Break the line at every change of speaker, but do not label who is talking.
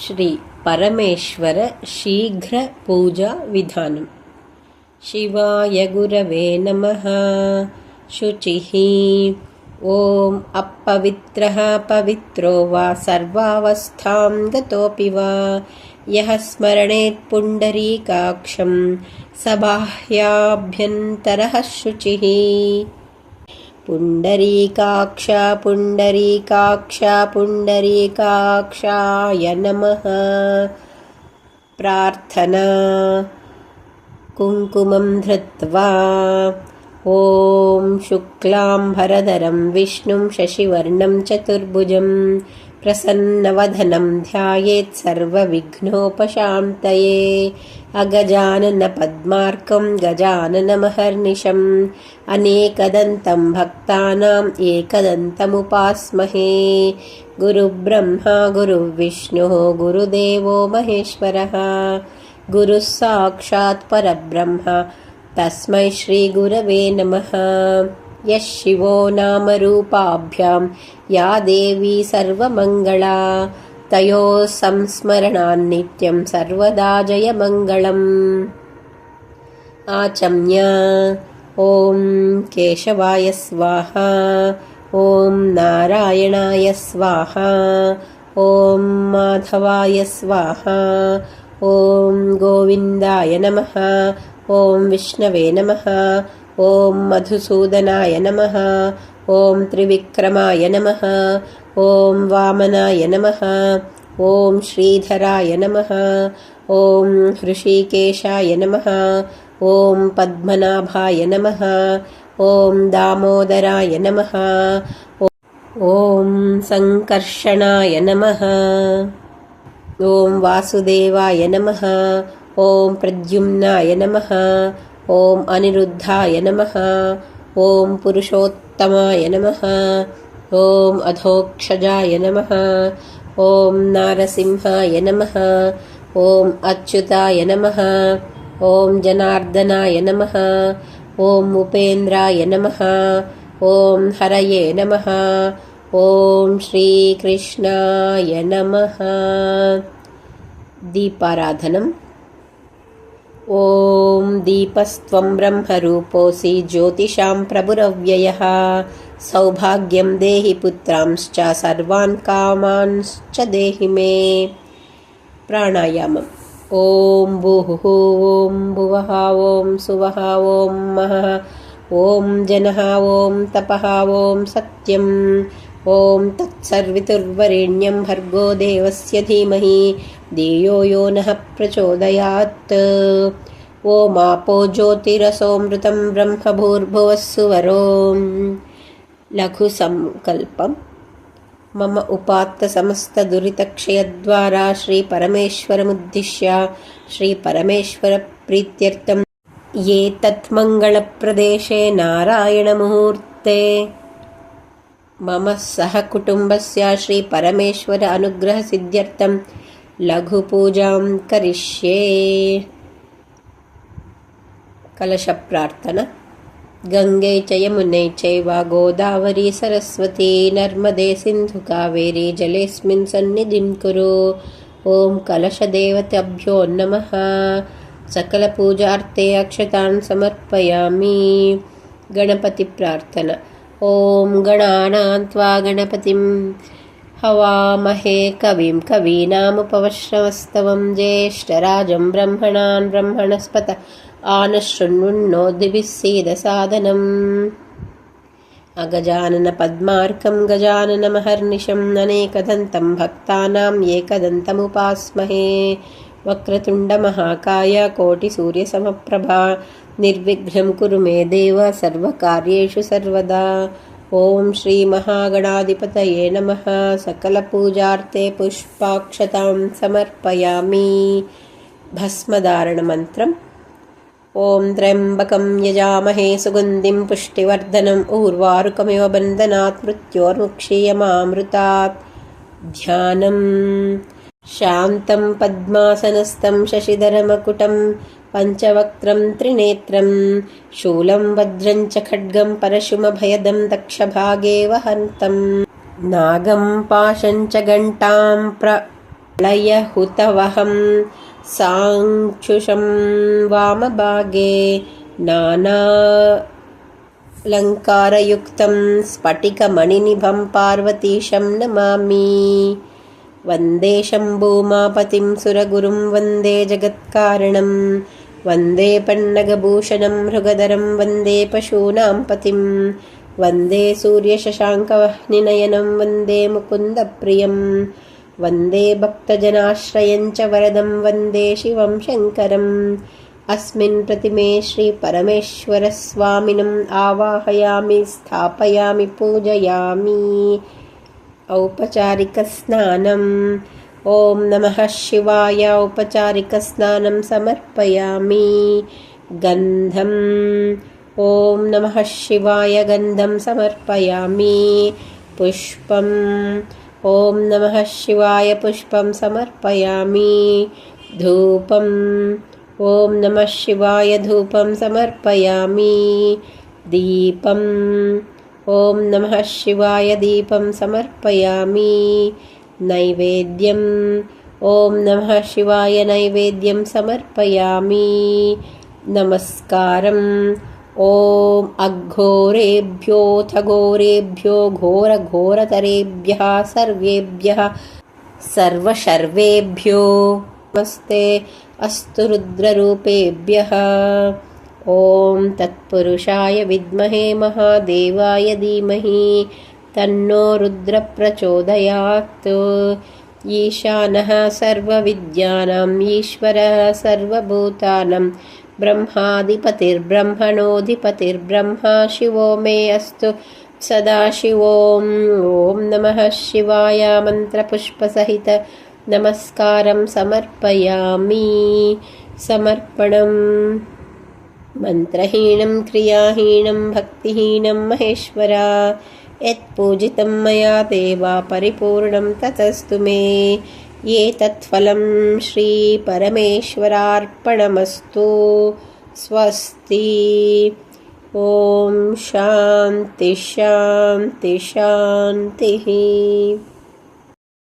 श्री परमेश्वर शीघ्र पूजा विधानम्। शिवाय गुरवे नमः। शुचिः। ॐ अपवित्रः पवित्रो वा सर्वावस्थां गतोऽपि वा यः स्मरणेत् पुण्डरीकाक्षं स बाह्याभ्यन्तरः शुचिः। पुण्डरीकाक्ष पुण्डरीकाक्ष पुण्डरीकाक्षाय नमः। प्रार्थना। कुङ्कुमं धृत्वा ॐ शुक्लाम्भरधरं विष्णुं शशिवर्णं चतुर्भुजं प्रसन्नवदनं ध्यायेत् सर्वविघ्नोपशान्तये। अगजाननपद्मार्कं गजाननमहर्निशम् अनेकदन्तं भक्तानाम् एकदन्तमुपास्महे। गुरुब्रह्मा गुरुर्विष्णुः गुरुदेवो महेश्वरः। गुरुः साक्षात् परब्रह्म तस्मै श्रीगुरवे नमः। यः शिवो नामरूपाभ्यां या देवी सर्वमङ्गला तयोः संस्मरणान्नित्यं सर्वदा जयमङ्गलम्। आचम्य ॐ केशवाय स्वाहा। ॐ नारायणाय स्वाहा। ॐ माधवाय स्वाहा। ॐ गोविन्दाय नमः। ॐ विष्णवे नमः। ॐ मधुसूदनाय नमः। ॐ त्रिविक्रमाय नमः। ॐ वामनाय नमः। ॐ श्रीधराय नमः। ॐ हृषीकेशाय नमः। ॐ पद्मनाभाय नमः। ॐ दामोदराय नमः। ॐ सङ्कर्षणाय नमः। ॐ वासुदेवाय नमः। ॐ प्रद्युम्नाय नमः। ॐ अनिरुद्धाय नमः। ॐ पुरुषोत्तमाय नमः। ॐ अधोक्षजाय नमः। ॐ नारसिंहाय नमः। ॐ अच्युताय नमः। ॐ जनार्दनाय नमः। ॐ उपेन्द्राय नमः। ॐ हरये नमः। ॐ श्रीकृष्णाय नमः। दीपाराधनम्। ॐ दीपस्त्वं ब्रह्मरूपोऽसि ज्योतिषां प्रभुरव्ययः। सौभाग्यं देहि पुत्रांश्च सर्वान् कामांश्च देहि मे। प्राणायामम्। ॐ भूः ॐ भुवः ॐ सुवः ॐ महः ॐ जनः ॐ तपः ॐ सत्यम्। ॐ तत्सर्वितुर्वरेण्यं भर्गो देवस्य धीमहि धियो यो नः प्रचोदयात्। ॐ आपो ज्योतिरसोऽमृतं ब्रह्मभूर्भुवः सुवरों। लघुसङ्कल्पम्। मम उपात्तसमस्तदुरितक्षयद्वारा श्रीपरमेश्वरमुद्दिश्य श्रीपरमेश्वरप्रीत्यर्थं ये तत्मङ्गलप्रदेशे नारायणमुहूर्ते मम सहकुटुम्बस्य श्रीपरमेश्वर अनुग्रहसिद्ध्यर्थं लघुपूजां करिष्ये। कलशप्रार्थना। गंगे च यमुने चैव गोदावरी सरस्वती नर्मदे सिन्धु कावेरी जलेऽस्मिन् सन्निधिं कुरु। ॐ कलशदेवताभ्यो नमः। सकलपूजार्थे अक्षतान् समर्पयामि। गणपतिप्रार्थना। ॐ गणानां त्वा गणपतिं हवामहे कविं कवीनामुपवश्रवस्तवं ज्येष्ठराजं ब्रह्मणान् ब्रह्मणस्पत आनशृण्वन्नोतिभिः सीदसादनम्। अगजाननपद्मार्कं गजाननमहर्निशम् अनेकदन्तं भक्तानाम् एकदन्तमुपास्महे। वक्रतुण्डमहाकाय कोटिसूर्यसमप्रभा निर्विघ्नं कुरु मे देव सर्वकार्येषु सर्वदा। ॐ श्रीमहागणाधिपतये नमः। सकलपूजार्थे पुष्पाक्षतां समर्पयामि। भस्मधारणमन्त्रम्। ॐ त्र्यम्बकं यजामहे सुगन्धिं पुष्टिवर्धनम् उर्वारुकमिव बन्धनात् मृत्योर्मुक्षीयमामृतात्। ध्यानम्। शान्तं पद्मासनस्थं शशिधरमकुटं पञ्चवक्त्रं त्रिनेत्रं शूलं वज्रं च खड्गं परशुमभयदं दक्षभागे वहन्तम्। नागं पाशं च घण्टां लयहुतवहं साङ्क्षुषं वामभागे नानालङ्कारयुक्तं स्फटिकमणिनिभं पार्वतीशं नमामि। वन्दे शम्भूमापतिं सुरगुरुं वन्दे जगत्कारणं वन्दे पन्नगभूषणं मृगधरं वन्दे पशूनां पतिं वन्दे सूर्यशशाङ्कवह्निनयनं वन्दे मुकुन्दप्रियं वन्दे भक्तजनाश्रयं च वरदं वन्दे शिवं शङ्करम्। अस्मिन् प्रतिमे श्रीपरमेश्वरस्वामिनम् आवाहयामि, स्थापयामि, पूजयामि। औपचारिकस्नानम्। ॐ नमः शिवाय। औपचारिकस्नानं समर्पयामि। गन्धम्। ॐ नमः शिवाय। गन्धं समर्पयामि। पुष्पम्। ॐ नमः शिवाय। पुष्पं समर्पयामि। धूपम्। ॐ नमः शिवाय। धूपं समर्पयामि। दीपम्। ॐ नमः शिवाय। दीपं समर्पयामि। नैवेद्यम्। ॐ नमः शिवाय। नैवेद्यं समर्पयामि। नमस्कारम्। ॐ अघोरेभ्योऽथ घोरेभ्यो घोरघोरतरेभ्यः सर्वेभ्यः सर्वशर्वेभ्यो नमस्ते अस्तु रुद्ररूपेभ्यः। ॐ तत्पुरुषाय विद्महे महादेवाय धीमहि तन्नो रुद्रप्रचोदयात्। ईशानः सर्वविद्यानाम् ईश्वरः सर्वभूतानां ब्रह्माधिपतिर्ब्रह्मणोऽधिपतिर्ब्रह्मा शिवो मे अस्तु सदाशिवोम्। ॐ नमः शिवाय। मन्त्रपुष्पसहित नमस्कारं समर्पयामि। समर्पणम्। मन्त्रहीनं क्रियाहीनं भक्तिहीनं महेश्वर यत्पूजितं मया देवा परिपूर्णं ततस्तु मे। एतत्फलं श्रीपरमेश्वरार्पणमस्तु। स्वस्ति। ॐ शान्ति शान्ति शान्तिः।